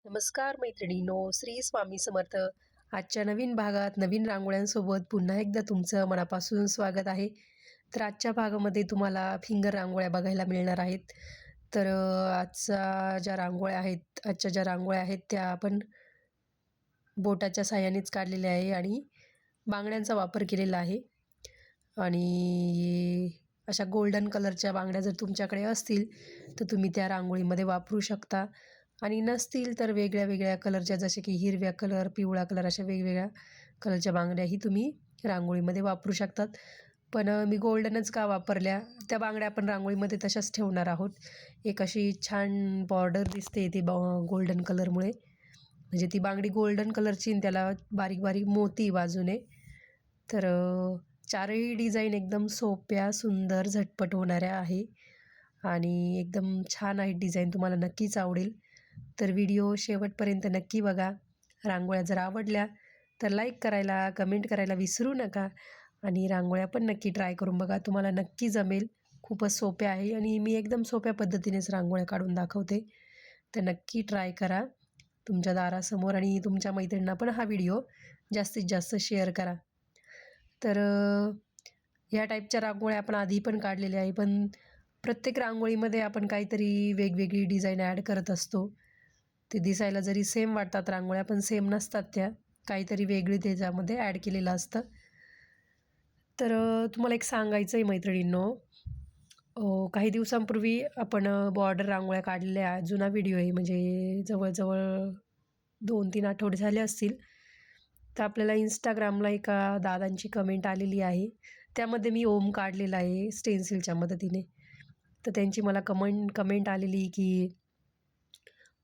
नमस्कार मैत्रिणींनो, श्री स्वामी समर्थ. आजच्या नवीन भागात नवीन रांगोळ्यांसोबत पुन्हा एकदा तुमचं मनापासून स्वागत आहे. तर आजच्या भागामध्ये तुम्हाला फिंगर रांगोळ्या बघायला मिळणार आहेत. तर आजच्या ज्या रांगोळ्या आहेत त्या आपण बोटाच्या साहाय्यानेच काढलेल्या आहे आणि बांगड्यांचा वापर केलेला आहे. आणि अशा गोल्डन कलरच्या बांगड्या जर तुमच्याकडे असतील तर तुम्ही त्या रांगोळीमध्ये वापरू शकता. आणि नसतील तर वेगळ्या वेगळ्या कलरच्या, जसे की हिरव्या कलर, पिवळा कलर, अशा वेगवेगळ्या कलरच्या बांगड्याही तुम्ही रांगोळीमध्ये वापरू शकतात. पण मी गोल्डनच का वापरल्या, त्या बांगड्या आपण रांगोळीमध्ये तशाच ठेवणार आहोत. एक अशी छान बॉर्डर दिसते ती गोल्डन कलरमुळे, म्हणजे ती बांगडी गोल्डन कलरची आणि त्याला बारीक बारीक मोती बाजूने. तर चारही डिझाईन एकदम सोप्या, सुंदर, झटपट होणाऱ्या आहे आणि एकदम छान आहे डिझाईन, तुम्हाला नक्कीच आवडेल. तर व्हिडिओ शेवटपर्यंत नक्की बघा. रांगोळ्या जर आवडल्या तर लाईक करायला, कमेंट करायला विसरू नका आणि रांगोळ्या पण नक्की ट्राय करून बघा, तुम्हाला नक्की जमेल. खूपच सोप्या आहे आणि मी एकदम सोप्या पद्धतीनेच रांगोळ्या काढून दाखवते. तर नक्की ट्राय करा तुमच्या दारासमोर आणि तुमच्या मैत्रिणींना पण हा व्हिडिओ जास्तीत जास्त शेअर करा. तर ह्या टाईपच्या रांगोळ्या आपण आधी पण काढलेल्या आहे, पण प्रत्येक रांगोळीमध्ये आपण काहीतरी वेगवेगळी डिझाईन ॲड करत असतो. ते दिसायला जरी सेम वाटतात रांगोळ्या, पण सेम नसतात त्या, काहीतरी वेगळी त्याच्यामध्ये ॲड केलेलं असतं. तर तुम्हाला एक सांगायचं आहे मैत्रिणींनो, काही दिवसांपूर्वी आपण बॉर्डर रांगोळ्या काढलेल्या, जुना व्हिडिओ आहे, म्हणजे जवळजवळ 2-3 आठवडे झाले असतील. तर आपल्याला इंस्टाग्रामला एका दादांची कमेंट आलेली आहे, त्यामध्ये मी ओम काढलेला आहे स्टेन्सिलच्या मदतीने. तर त्यांची मला कमेंट आलेली की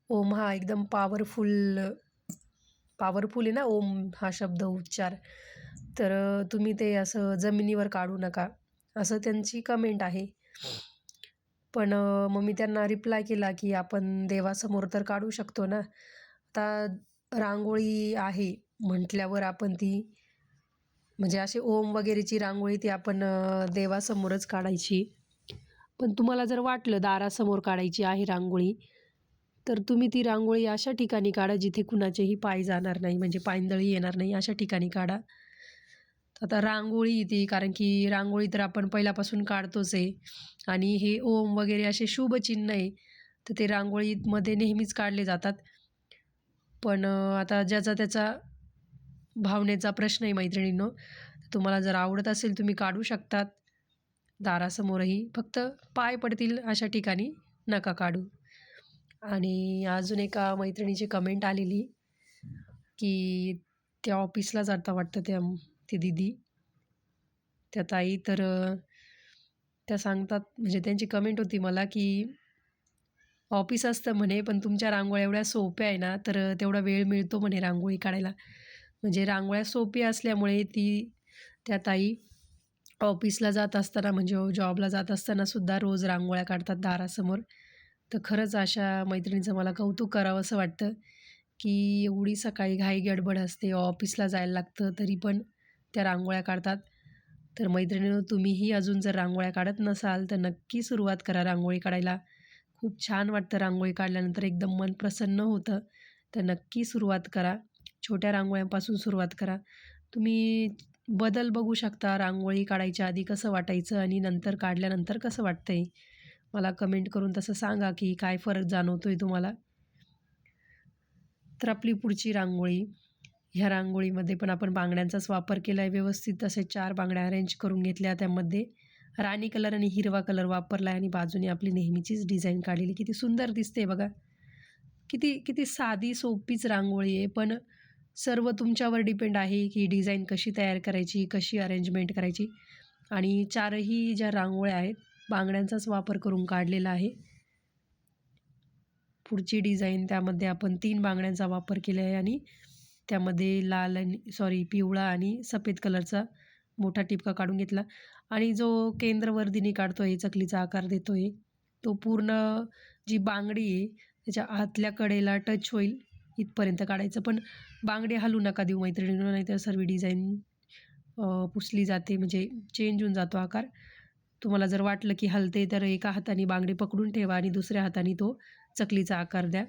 ओम हा एकदम पॉवरफुल आहे ना, ओम हा शब्द उच्चार, तर तुम्ही ते असं जमिनीवर काढू नका, असं त्यांची कमेंट आहे. पण मग मी त्यांना रिप्लाय केला की आपण देवासमोर तर काढू शकतो ना. आता रांगोळी आहे म्हटल्यावर आपण ती, म्हणजे असे ओम वगैरेची रांगोळी ती आपण देवासमोरच काढायची. पण तुम्हाला जर वाटलं दारासमोर काढायची आहे रांगोळी, तर तुम्ही ती रांगोळी अशा ठिकाणी काढा जिथे कुणाचेही पाय जाणार नाही, म्हणजे पायंदळी येणार नाही, अशा ठिकाणी काढा. आता रांगोळी ती, कारण की रांगोळी तर आपण पहिल्यापासून काढतोच आहे आणि हे ओम वगैरे असे शुभचिन्ह आहे, तर ते रांगोळीमध्ये नेहमीच काढले जातात. पण आता ज्याचा त्याचा भावनेचा प्रश्न आहे मैत्रिणींनो. तुम्हाला जर आवडत असेल तुम्ही काढू शकतात दारासमोरही, फक्त पाय पडतील अशा ठिकाणी नका काढू. आणि अजून एका मैत्रिणीची कमेंट आलेली की त्या ऑफिसला जाता वाटतं ती दीदी, त्या ताई. तर त्या सांगतात, म्हणजे त्यांची कमेंट होती मला की ऑफिस असतं म्हणे, पण तुमच्या रांगोळ्या एवढ्या सोप्या आहे ना, तर तेवढा वेळ मिळतो म्हणे रांगोळी काढायला. म्हणजे रांगोळ्या सोप्या असल्यामुळे त्या ताई ऑफिसला जात असताना, म्हणजे जॉबला जात असताना सुद्धा रोज रांगोळ्या काढतात दारासमोर. तर खरंच अशा मैत्रिणीचं मला कौतुक करावंसं वाटतं की एवढी सकाळी घाई गडबड असते, ऑफिसला जायला लागतं, तरी पण त्या रांगोळ्या काढतात. तर मैत्रिणींनो, तुम्हीही अजून जर रांगोळ्या काढत नसाल तर नक्की सुरुवात करा रांगोळी काढायला. खूप छान वाटतं रांगोळी काढल्यानंतर, एकदम मन प्रसन्न होतं. तर नक्की सुरुवात करा, छोट्या रांगोळ्यांपासून सुरुवात करा. तुम्ही बदल बघू शकता, रांगोळी काढायच्या आधी कसं वाटायचं आणि नंतर काढल्यानंतर कसं वाटतंय. मला कमेंट करून तसं सांगा की काय फरक जाणवतोय तुम्हाला. तर आपली पुढची रांगोळी, ह्या रांगोळीमध्ये पण आपण बांगड्यांचाच वापर केला आहे व्यवस्थित. असे 4 बांगड्या अरेंज करून घेतल्या, त्यामध्ये राणी कलर आणि हिरवा कलर वापरला आहे आणि बाजूने आपली नेहमीचीच डिझाईन काढलेली. किती सुंदर दिसते बघा. किती किती साधी सोपीच रांगोळी आहे, पण सर्व तुमच्यावर डिपेंड आहे की डिझाईन कशी तयार करायची, कशी अरेंजमेंट करायची. आणि 4ही ज्या रांगोळ्या आहेत बांगड्यांचाच वापर करून काढलेला आहे. पुढची डिझाईन, त्यामध्ये आपण 3 बांगड्यांचा वापर केला आहे आणि त्यामध्ये पिवळा आणि सफेद कलरचा मोठा टिपका काढून घेतला. आणि जो केंद्रवर्धिनी काढतोय, चकलीचा आकार देतोय, तो पूर्ण जी बांगडी आहे त्याच्या आतल्या कडेला टच होईल इथपर्यंत काढायचं. पण बांगडी हलू नका देऊ मैत्रिणींनो, नाहीतर सर्व डिझाईन पुसली जाते, म्हणजे चेंज होऊन जातो आकार. तुम्हाला जर वाटलं की हलते तर एका हाताने बांगडी पकडून ठेवा आणि दुसऱ्या हाताने तो चकलीचा आकार द्या.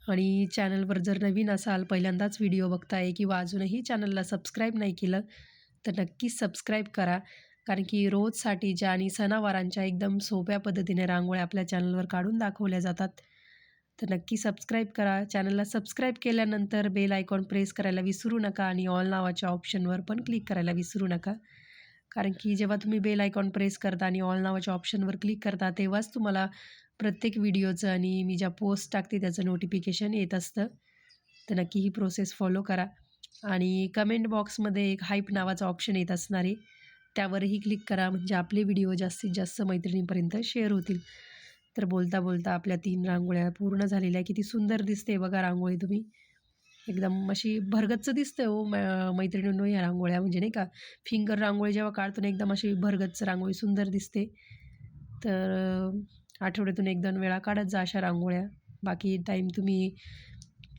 आणि चॅनलवर जर नवीन असाल, पहिल्यांदाच व्हिडिओ बघताय किंवा अजूनही चॅनलला सबस्क्राईब नाही केलं, तर नक्कीच सबस्क्राईब करा. कारण की रोजसाठीच्या आणि सणावारांच्या एकदम सोप्या पद्धतीने रांगोळ्या आपल्या चॅनलवर काढून दाखवल्या जातात. तर नक्की सबस्क्राईब करा. चॅनलला सबस्क्राईब केल्यानंतर बेल आयकॉन प्रेस करायला विसरू नका आणि ऑल नावाच्या ऑप्शनवर पण क्लिक करायला विसरू नका. कारण की जेव्हा तुम्ही बेल आयकॉन प्रेस करता आणि ऑल नावाच्या ऑप्शनवर क्लिक करता, तेव्हाच तुम्हाला प्रत्येक व्हिडिओचं आणि मी ज्या पोस्ट टाकते त्याचं नोटिफिकेशन येत असतं. तर नक्की ही प्रोसेस फॉलो करा. आणि कमेंट बॉक्समध्ये एक हाईप नावाचा ऑप्शन येत असणार आहे, त्यावरही क्लिक करा. म्हणजे आपले व्हिडिओ जास्तीत जास्त मैत्रिणींपर्यंत शेअर होतील. तर बोलता बोलता आपल्या 3 रांगोळ्या पूर्ण झालेल्या आहे. किती सुंदर दिसते बघा रांगोळी तुम्ही. एकदम अशी भरगच्च दिसते हो मैत्रिणींनो ह्या रांगोळ्या, म्हणजे नाही का, फिंगर रांगोळी जेव्हा काढतो ना एकदम अशी भरगच्च रांगोळी सुंदर दिसते. तर आठवड्यातून 1-2 वेळा काढत जा अशा रांगोळ्या. बाकी टाईम तुम्ही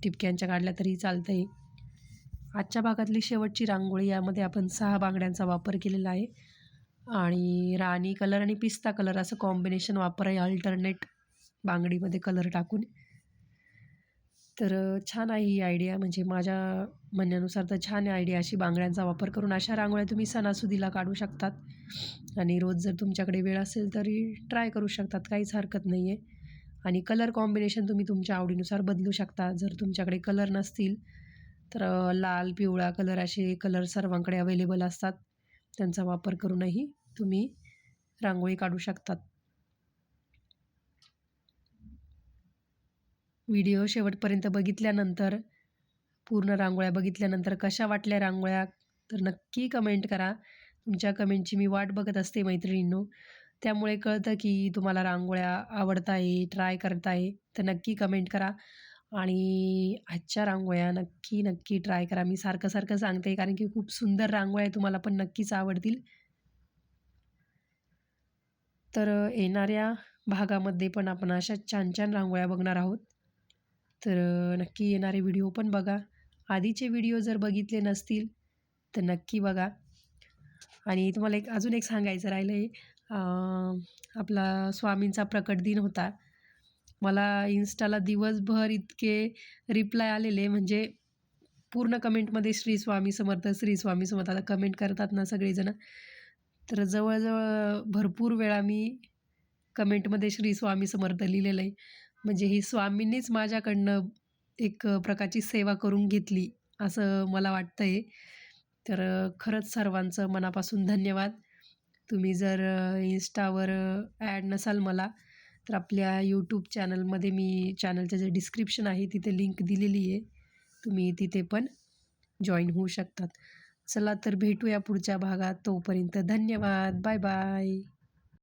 ठिपक्यांच्या काढल्या तरी चालतंय. आजच्या भागातली शेवटची रांगोळी, यामध्ये आपण 6 बांगड्यांचा वापर केलेला आहे आणि राणी कलर आणि पिस्ता कलर असं कॉम्बिनेशन वापर आहे अल्टरनेट बांगडीमध्ये कलर टाकून. तर छान आहे ही आयडिया, म्हणजे माझ्या म्हणण्यानुसार तर छान आयडिया. अशी बांगड्यांचा वापर करून अशा रांगोळ्या तुम्ही सणासुदीला काढू शकतात आणि रोज जर तुमच्याकडे वेळ असेल तरी ट्राय करू शकतात, काहीच हरकत नाही आहे. आणि कलर कॉम्बिनेशन तुम्ही तुमच्या आवडीनुसार बदलू शकता. जर तुमच्याकडे कलर नसतील तर लाल, पिवळा कलर असे कलर सर्वांकडे अवेलेबल असतात. त्यांचा वापर करूनही तुम्ही रांगोळी काढू शकतात. व्हिडिओ शेवटपर्यंत बघितल्यानंतर, पूर्ण रांगोळ्या बघितल्यानंतर कशा वाटल्या रांगोळ्या, तर नक्की कमेंट करा. तुमच्या कमेंटची मी वाट बघत असते मैत्रिणींनो. त्यामुळे कळतं की तुम्हाला रांगोळ्या आवडताय, ट्राय करताय. तर नक्की कमेंट करा आणि आजच्या रांगोळ्या नक्की, नक्की ट्राय करा. मी सारखं-सारखं सांगते कारण की खूप सुंदर रांगोळ्या तुम्हाला पण नक्कीच आवडतील. तर येणाऱ्या भागामध्ये पण आपण अशा छान-छान रांगोळ्या बघणार आहोत. तर नक्की येणारे व्हिडिओ पण बघा. आधीचे व्हिडिओ जर बघितले नसतील तर नक्की बघा. आणि तुम्हाला अजून एक सांगायचं राहिलं आहे. आपला स्वामींचा प्रकट दिन होता. मला Instaला दिवसभर इतके रिप्लाय आलेले, म्हणजे पूर्ण कमेंटमध्ये श्री स्वामी समर्थ, श्री स्वामी समर्थ आता कमेंट करतात ना सगळेजण. तर जवळ-जवळ भरपूर वेळा मी कमेंटमध्ये श्री स्वामी समर्थ लिहिलेलं आहे. म्हणजे ही स्वामींनीच माझ्याकडनं एक प्रकारची सेवा करून घेतली, असं मला वाटतंय. तर खरंच सर्वांचं मनापासून धन्यवाद. तुम्ही जर Instaवर ॲड नसाल मला, तर आपल्या यूट्यूब चॅनलमध्ये मी चॅनलचं जे डिस्क्रिप्शन आहे तिथे लिंक दिलेली आहे. तुम्ही तिथे पण जॉईन होऊ शकतात. चला तर भेटूया पुढच्या भागात. तोपर्यंत धन्यवाद. Bye bye.